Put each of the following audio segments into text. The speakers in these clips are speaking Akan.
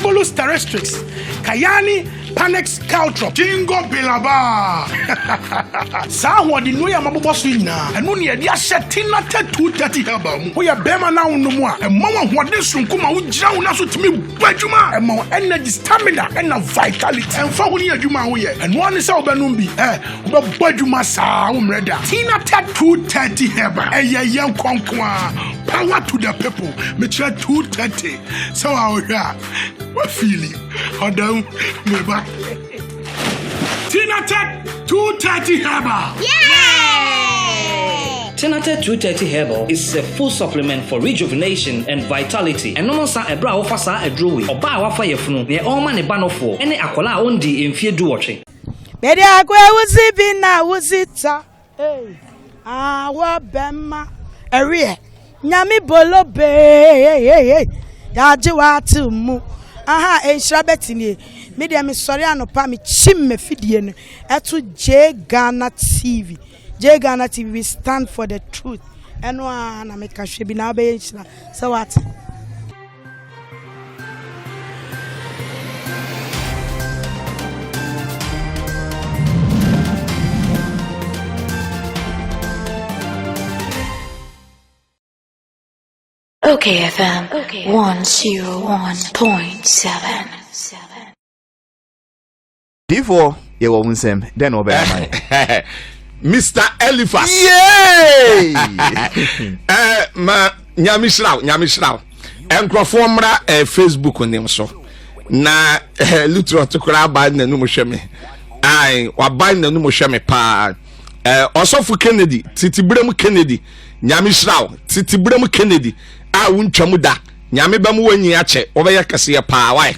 Evolus terrestrix, Kayani Panex Caltrop, Jingo Bilaba. Sa what the no Yamabo Swina, and when you're Tina 230 Herbal, we are Bema now no more, and Mama what this from Kuma would drown us to me, Bajuma, and more energy, stamina, and vitality, and Fawunia Juma, and one is our Banumbi, but Bajuma Sa, Tina 230 Herbal, a young conqueror, power to the people, Mitra 230. So our what feeling? How down, neighbor? Tina Tech 230 Herbal. Yay! Tina Tech 230 Herbal is a full supplement for rejuvenation and vitality. And no sa ebra ofasa edrowi. Oba wa fa yefunu. Ne all man e banofo. Ene akola ondi emfie duoche. Bedi akwe wuzi bina wuzita. Hey. Awa bema. Area. Nyami bolo be. Yaji watu mu. Aha, enshirabetini. Media mi sorry anopa mi chim me fidie no. Eto J Ghana TV. J Ghana TV, we stand for the truth. Eno na me ka hwe bi na be enshira. So what? Okay, FM 101.7. Before you won't say, then obey Mr. Eliphas. Yay! Ma nyamishrao. Enkrofo mra Facebook onim so. Na lutro to kra ba na no mo hweme. Ai, wa ba na no mo hweme pa. Osofu Kennedy, Titibrem Kennedy, nyamishrao, Titibrem Kennedy. A wuntwamu da nyame ba mu wanyi ache obeya kase pa wai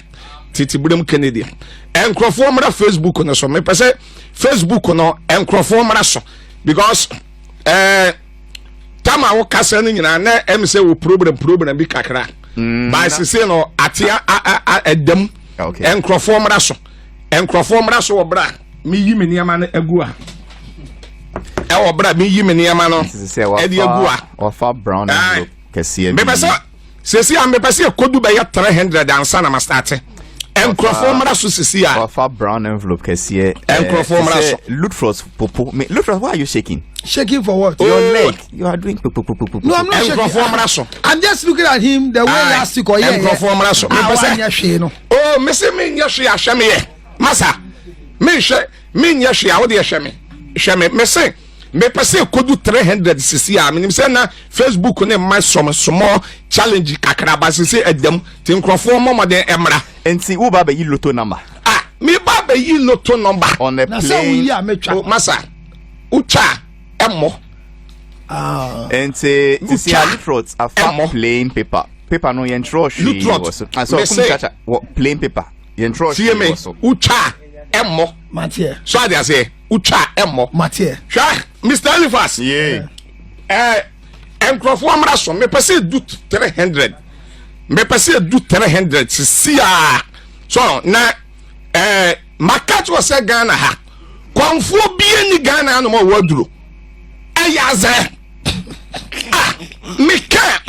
Titibrem Kennedy enkrofo mra Facebook no so me pese Facebook no enkrofo mra so because tama wo kase no nyina na em se wo program bi kakra ba sese no atia edem enkrofo mra so wo bra mi yi meniama no agua wo bra mi yi meniama no e di agua ofa brown Kessie. Sesi ambe pese kodu be ya 300 ansa na mastarte. Enkrofo mra so sesi a. Ofa brown envelope Kessie. Enkrofo mra so. Lutfros popo. Lutfros, why are you shaking? Shaking for what? Your leg. You are doing popo. No, I'm not shaking. Enkrofo mra so. I'm just looking at him the way last week or Enkrofo mra so. Me pese no. Oh, me se me nya hwe ahwe me ye. Masa. Me nya hwe a wo de hwe me. Hwe me se me pese kodu 300 sisi a menim se na Facebook ne my small challenge kakraba sisi edem tin krofo momoden emra enti wo ba yi lotto number me ba yi lotto number on the plane masa ucha emmo enti sisi a fruits a plain paper no yen throw she was so chacha plain paper yen throw she was so ucha emmo Mathieu so they say ucha emmo Mathieu Mr. Eliphas enkrofo amra so me pese du 300 me pese du 300 sisi a so na market was Ghana ha konfo bie ni Ghana no mo waduro ayaze me ka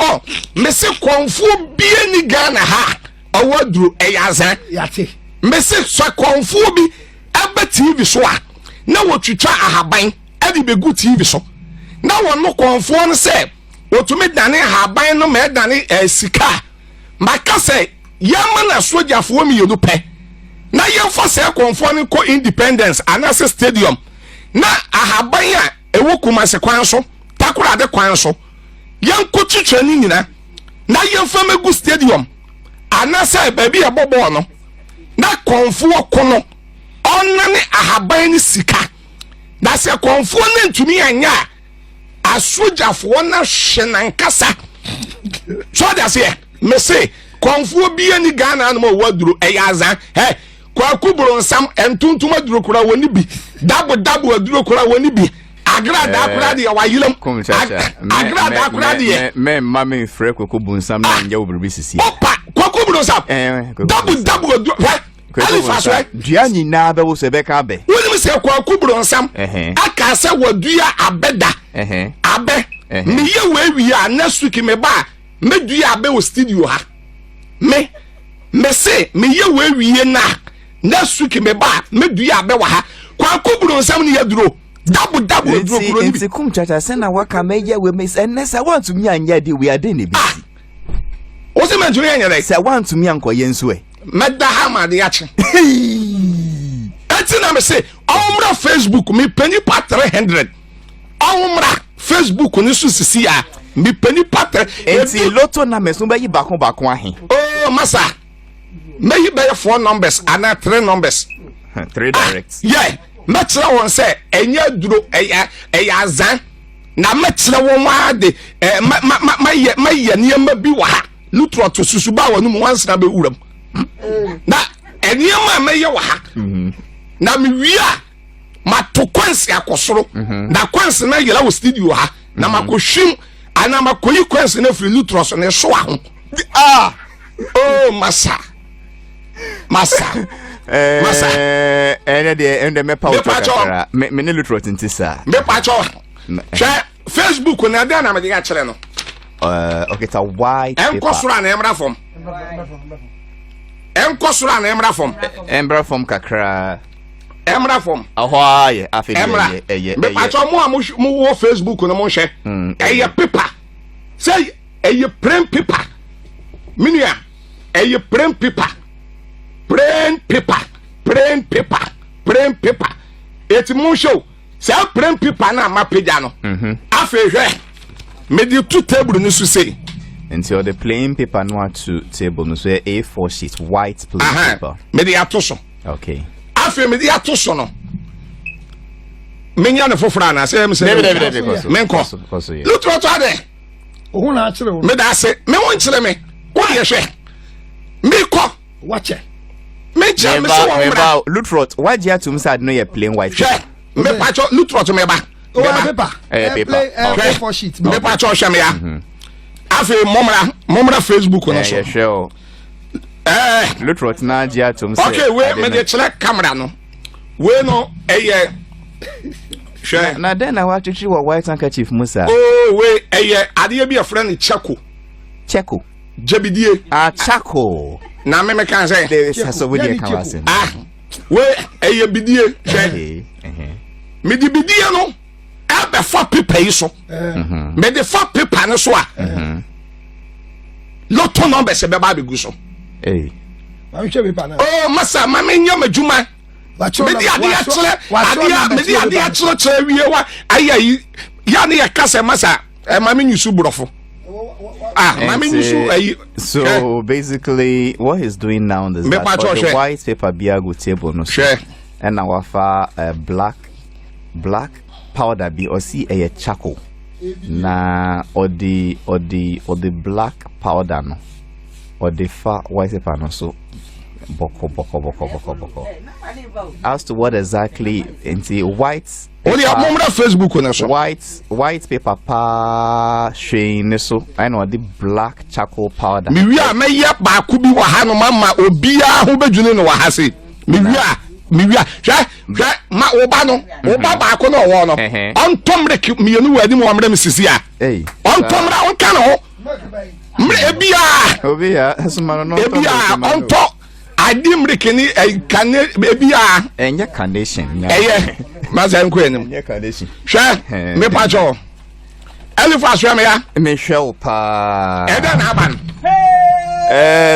me se konfo bie ni Ghana ha awaduro ayaze yate me se so konfo bi aba TV so a na wotwitwa ahaban ade begu TV so na wono konfo no se otumi dane ahaban no me dane sika maka se yama na sojafo mi yodo pe na yemfa se konfo no ko Independence anase stadium na ahaban a ewo Kumase kwan so takura de kwan so yanko twitwa ni nyina na yemfa megu stadium anase ba bi ebobo no na konfo kono onane ahaban ni sika na se konfo na ntumi anya asojafo na hwenankasa so da se me se konfo bia ni Ghana no waduro eyaza kwa kuburo nsam entuntum aduro kura woni bi dabo aduro kura woni bi agrada kura de wa yilam agrada kura de me mama frɛ kwakubu nsam na nya obribi sisi opa kwakubu nsam dabo aduro Alifa dua nyina be wo se be ka be woni se kwakuburo nsam aka se wadua abeda abe me ye we wi a next week me ba me dua abe wo studio ha me me say me ye we wie na next week me ba me dua be wa ha kwa koburu nsam ne yaduro double duro kuro ni nti kum chacha se na waka me ye we me say want to me anya de we ade ne bi o se man to me anya dey say want to me ankoye nso e meda ha ma de ache eti na me say omra Facebook me penny pa 300 omra Facebook ni so sisi a me penny pa 300 eti loto na me so be yi bakon ahe oh masa me yi be 4 numbers and 3 numbers 3 direct yeah metra won say enya duro eya azan na metra won wa de ma ye niam bi wa ha lutro to susuba wonu mu wansra be wuram na eniam ma ye wa ha na me wia ma to kwansi akosoro na kwansi na yela wo studio ha na makohwim ana makoyi kwansi na free lutro so ne so aho oh masa ende me pa utaka me ne lutro tintisa me pa cho share Facebook na da na me ga kire no okay ta white paper enkosura na emra form enkosura na emra form kakra emra form ahoa afi ye me pa cho mo wo Facebook no mo hwe eye paper say eye plain paper minia eye plain paper plain paper eti mo show say plain paper na ma pagya no afi hwe me di two table ni so say until the plain paper no to table no so A4 sheet white plain paper me di atoso okay afi me di atoso no menya ne fofora na say me say me nko lutro to ade ohun na akire wo me da say me won kire me wo ye hwe me ko wache me je me so wo bra lutro why je atum sad no ye plain white paper me pa cho lutro to me ba paper paper sheet me pa cho hwe me ya afi momra Facebook no so hwe lutro na je atum say okay we me de chile camera no we no eye hwe na den na wa chichi wa white handkerchief musa oh we eye ade bi a friend Cheko jebidie Chako na me kan say there is so we dey kan wasen we eye bidie hwe me di bidie no abe for paper yi so me de for paper no so a lotto number se be ba be gu so ma hwe paper na oh masa ma me nya majuma me di ade a chere wie wa ayi ya ne ya kase masa ma me nyusu brofo so basically what he's doing now is that for the white paper biago table no sure and now wafa black powder be or see a charcoal na or the black powder no or the far white paper no so boko as to what exactly into white only a moment of Facebook on so white paper pa shine so I know the black charcoal powder me wi a me ya ba ku bi wa ha no mama obia ho badwune no wa ha se me wi hwa ma oba no oba ba ko no wo no ontomre mi enu wa ni mo amre misisi a ontomra on kan ho mre ebia asuma no ebia onto adim rekeni kan ebia enye condition eye mazan ko enim enye condition hwa me pa cho elifa hwa me ya me hwa pa eda na aban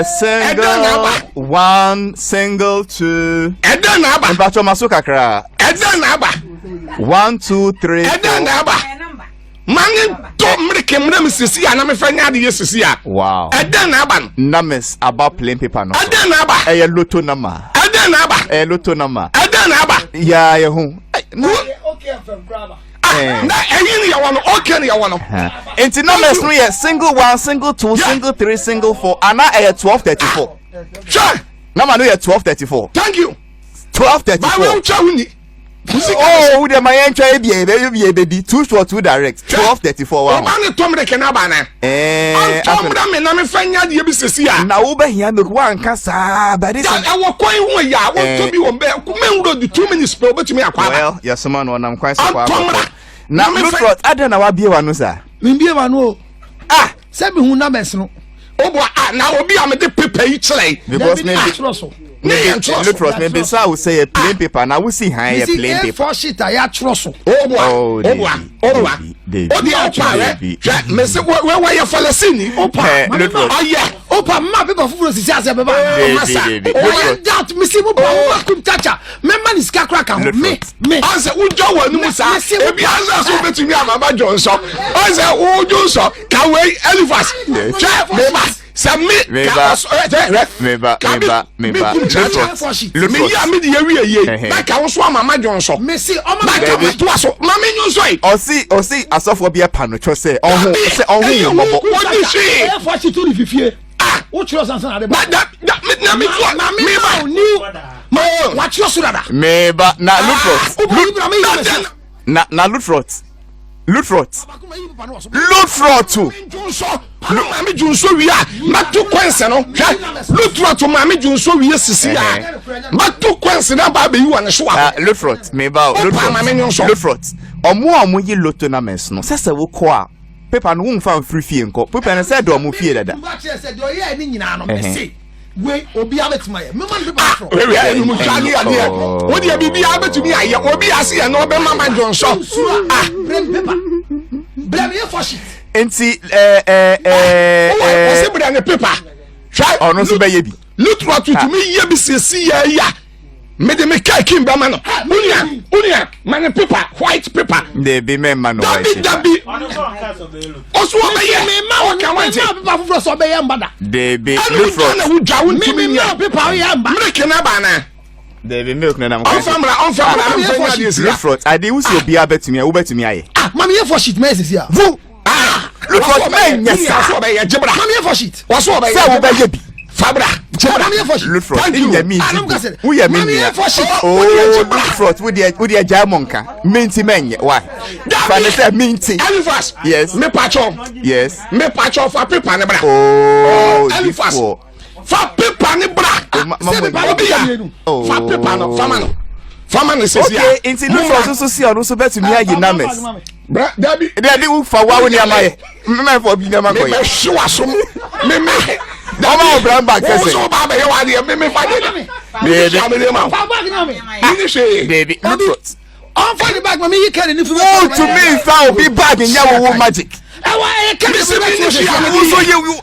single one single two eda na aba mbacho maso kakra eda na aba 1 2 3 eda na aba manye to mreke mrem sisi ya na me fanya de sisi ya wow eda na aba numbers about plain paper no eda na aba lotto number eda na aba lotto number eda na aba ya ye hu okay fm grabber na eyin ya wono okay na ya wono enti numbers no ye single 1 single 2 single 3 single 4 ana 1234 sure number no ye 1234 thank you 1234 ba we ucha huni oh we dey my entry e be 2 short 2 direct 1234 wa ba ne tomreke na ba na tomra me na me fanya de bi sesi a na wo be hia me ko anka saa ba this e wo kwan hu ya wo to bi wo be menwuro di 2 minutes pe obetumi akwa well yes man wonam kwan so kwa na me trot ada na wa bie wa no sa me bie wa no se bi hu numbers no Obo na obi am de paper yi chere. Because maybe look for us maybe so I will say a plain paper now we see high a plain paper. For shit I trust. Obo the opa me say where you Palestine opa opa ma people fufu sisi ase beba that me see opa kum chacha me man is kakra me answer ujo wanu musa e bi answer so betumi amama Johnson answer ujo so ka we Elifas me ba Submit. Meba. Me ya me de awie ye. Like I was Mama Johnson. Me see o ma ka to aso. Mama nyu so yi. Osi asofo bia pano cho say ohun yo bobo. What is she? For she to the fifie. Ah, what you sansan ade ba. That me ba new. What you so dada? Meba na Lutrot. Lutrot Mami Junso wi a matu kwense no Lutrot mami Junso wi sisi a matu kwense na ba be yi wane so a Lutrot meba Lutrot omo yi loto na mes no sese wo ko a paper no won fa free fie nko paper no say do omo fie dada we obi abetima ye me man be ba fro we anu mu twa ni ade wo de bibi abetumi aye obi ase ye no be Mama Johnson blame you for shit enti se bra ne paper try ono so be ye bi Lutrot tutumi ye bi sesi ya me de me kai kim ba ma no unia man paper white paper de be me man no white dabi oso be ye me ma o kan wante paper fufro so be ye mbada de be Lutrot na wuja wuntumi me paper ye mba milk na ba na de be milk na na on famra Lutrot ade wo si obi abetumi a wo betumi aye mama ye for shit me sisi a vu Lutrot me nyesa so be ye jebra mama ye for shit waso be ye say wo be ye bi Fabra, mama ye for shit Lutrot in the meeting who ye mean Lutrot with the Jamonka minty menye why fan say minty Elifas yes me patcho for paper ne bra Elifas for paper ne bra for paper no fama no sesi okay inti Lutrot so see on so betumi aye names bra dabi wo fa wa woni amaye me for bi na makoye me hwa so me Mama Brown back say so ba be wa de me fa de ma fa bag na me ni she baby Lutrot on for the bag mama you carry ni fu to me fa obi bag nya wo magic e carry ni she so you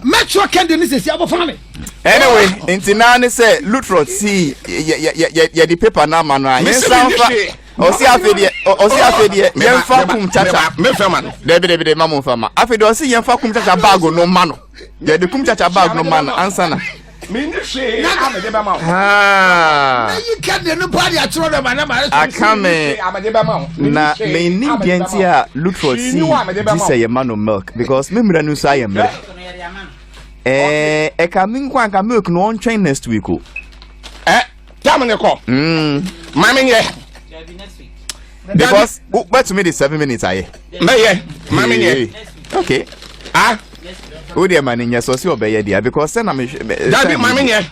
metro candy ni sesi abo fa me anyway inti na ne say Lutrot see ye the paper na ma no a yen sanfa osi afedie yen fa kum chacha me fa man de mama fa ma afedie osi yen fa kum chacha bag no ma no ye de kum chacha bag no ma no answer na me ni she amede ba ma ah you candy no party a throw them na ma akame amede ba ma na me ni bienti a Lutrot see this say man no milk because me mra no so ayem e ka min kwa ka milk no on train next week o tam ne ko mami ye because but to me the 7 minutes aye me ye mami ye okay o de man nya so si obeye dia because say na me dabi mami ye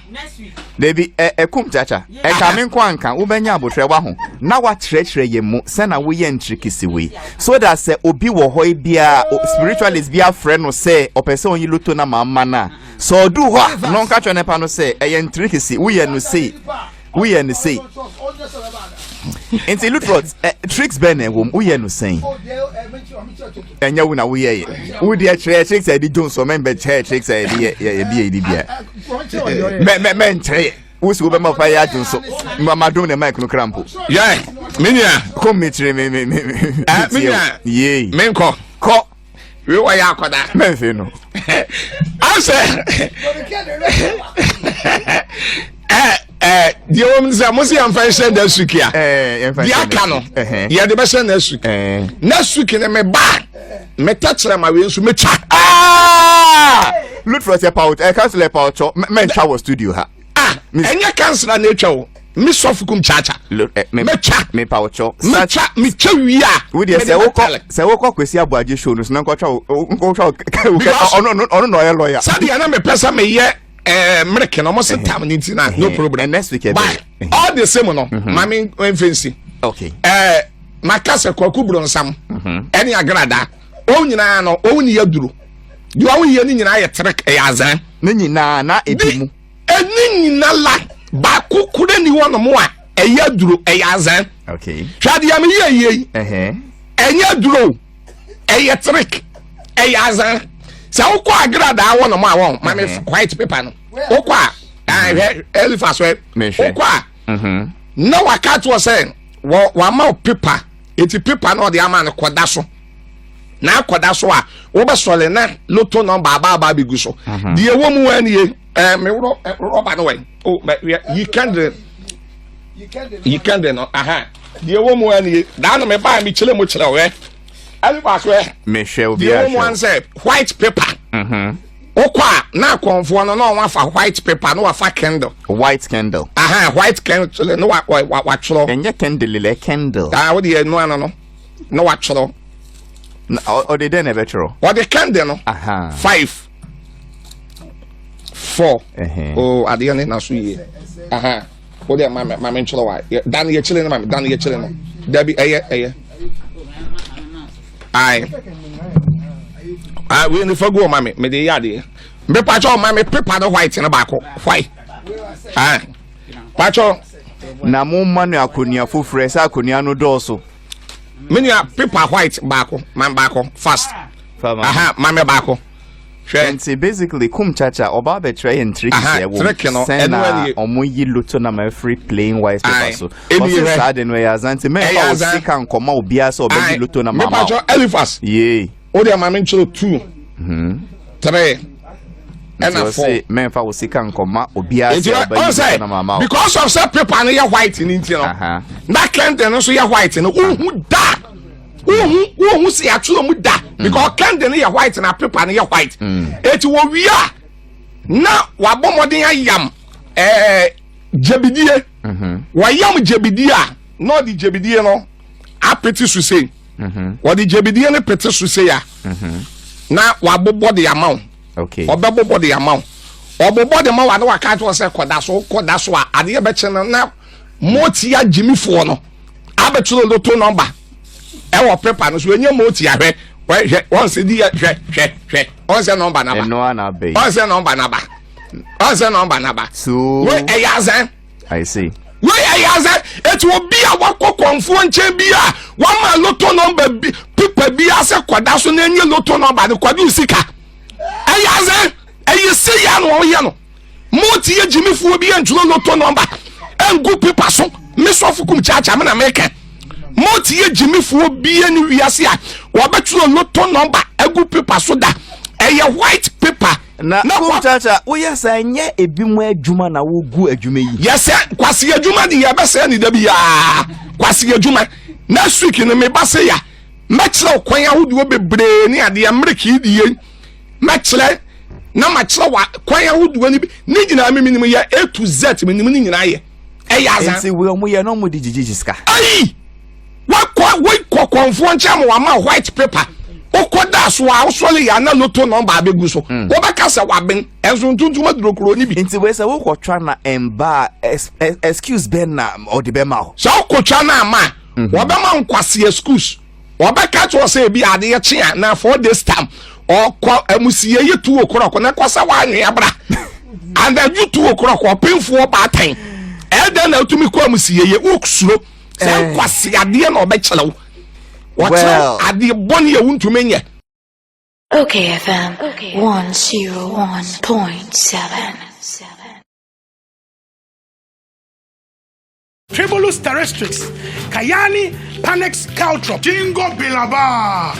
Debi kum chacha e ka min kwa nka wo benya abotre wa ho na wa trechre ye mu say na wo ye ntrikisi we so that say obi wo hoi bia spiritualist bia friend no say opese onyi loto na mama na so do ho no nka chone pa no say e ye ntrikisi wo ye no say Inti Lutrot tricks bene wom wo ye no say enya wo na wo ye wo de tricks e di Jones so member tricks e di bia me ntre wo si wo be ma fa ya Jones so mama do ne mic no crampo yeah minia come metre me minia ye menko ko we wa ya akoda menfe no ase die wom se mo se am fa share da suki a die aka no ye de be share na suki na suki ne me ba me tachere ma we nsu me twa Lutrot ya pout e cancel pout me twa wo studio ha enye cancel na etwa wo me sofukum chacha me twa me pout me twa wi a we dey se wo ko kwesi abuaje show no na nko twa ono no ye lawyer sadi na me pesa me ye milk no mo sit time ninti na no problem and next week all the same no mami fancy okay makase kwaku bro nsam eni agrada o nyina no o ni yaduro You are here in your trick a yazan. Nini na edimu. Eni na la ba kukure ni one more a yadru a yazan. Okay. Shadi am ye. Enya duro a trick a yazan. So kwa agrada one more one, mammy white paper no. Okwa Eliphas we. Okwa. No I can't was saying one more paper. It's paper no the aman kwadaso. Na kwadaso a wo be sole na loto number ba bi guso de ewo mu ani me roba no we oh you can no aha de ewo mu ani da no me ba mi chile mo chile we ali ba so me hwe obi a de one say white paper okwa na konfo no no wa fa white paper no wa fa candle aha white candle no wa chlo enye candle le candle ah wo de no wa chlo or the den evetro or the candle no 5 4 oh at the end na so ye aha o de mama ncholo wa dan ye chile no dabi eye ai we ni fago mama me de yade me pacho mama paper no white na ba ko why pacho na mo manu akonia fofure sa akonia no doso many paper white bako fast aha mama bako and basically kum chacha oba be try and trick here no omo yi loto na my free playing white paper so so sad in way azanti me how sick and come obia so oba yi loto na mama Eliphas yeah o de mama ncholo 2 3 and 4 men fa wo sick and come obia so oba yi loto na mama because of say paper no white in intino na candle no so white no who da who see actually mu da because candle no white na paper no white eti wo wia na wa bomodin ayam jebidie wa yam jebidie no di jebidie no apeti su sei wa di jebidie no peti su sei ya na wa bobo de amount okay obobo de amount obobo de ma wa na wa ka to say koda so a ade be che na moti ya jimifo no abetulo loto number e wo paper no so enye moti ya hwe won se di hwe on se number na ba no na be on se number na ba so we eyazan I see we eyazan et wo bia wakọ konfo nche bia wa ma loto number bi paper bia se koda so na enye loto number de kwadu sika eyazan eyese ya no ye no moti ya jimifo bia ntulo loto number engu paper so me so fukum chacha me na meke moti ye jimifo bia ni wiase a wo betulo loto number egu paper so da eye white paper na chacha wo yesa nye ebimu adwuma na wo gu adwuma yi yesa kwase adwuma de ye bese ni da bia kwase adwuma next week ni me base ya mekire kwan ahodo bebre ni ade amerika die mekire na makire wa kwan ahodo ni gina me minim ya A to Z minim ni nyina ye eyazan nti we omo ye no mo di jijiska ai wa konfo ncham wa ma white paper okoda so a osole ya na loto number abegu so wo beka se wa ben enso ntuntum adurokuro ni bi nti we se wo kwotwa na emba excuse ben na odi be ma so kwotwa na ma wo be ma nkwase excuse wo beka to se bi ade ye chia na for this time okọ amusiye ye tu okoroko na kwasa wa anwe abra and you tu okoroko penfo ba tan elda na utumi ko amusiye ye okusuro se kwase ade na obekele wo well ade boni ye wuntumi nye Okay FM 101.7. Tribulus terrestrix, Kayani Panex Caltrop, Jingo Bilaba.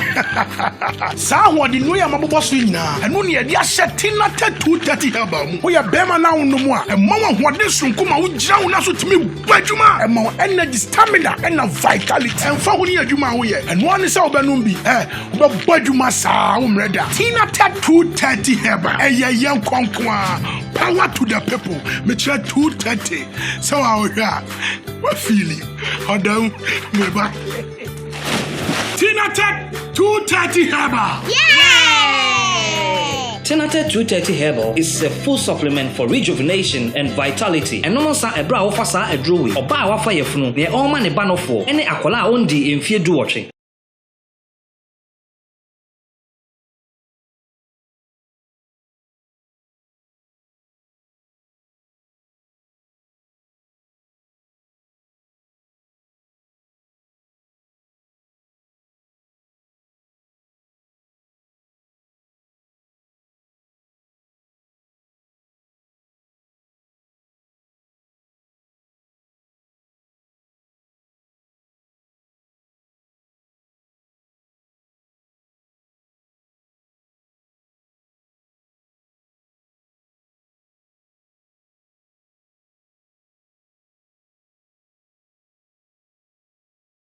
Saho di no ya mabobo so nyina. Enu ne ye asetina 230 hebam. Wo ya bema na wo no mu a, emma wo hode sunkuma wo gira wo na so timi badwuma. Emma energy, stamina, and vitality. Emfa wo ni adwuma wo ye. Enu an se wo benum bi, wo be badwuma sa wo mreda. Tina 230 hebam. Eye ye nkonkwa. Power to the people. Me 230. So I will what feeling? Hold down, me back. Tina Tech 230 Herbal. Yeah! Tina Tech 230 Herbal is a full supplement for rejuvenation and vitality. And no sa ebra ofasa edrowi. Oba wafa yefunu. Ne all man e banofo. Ene akola ondi emfie duoche.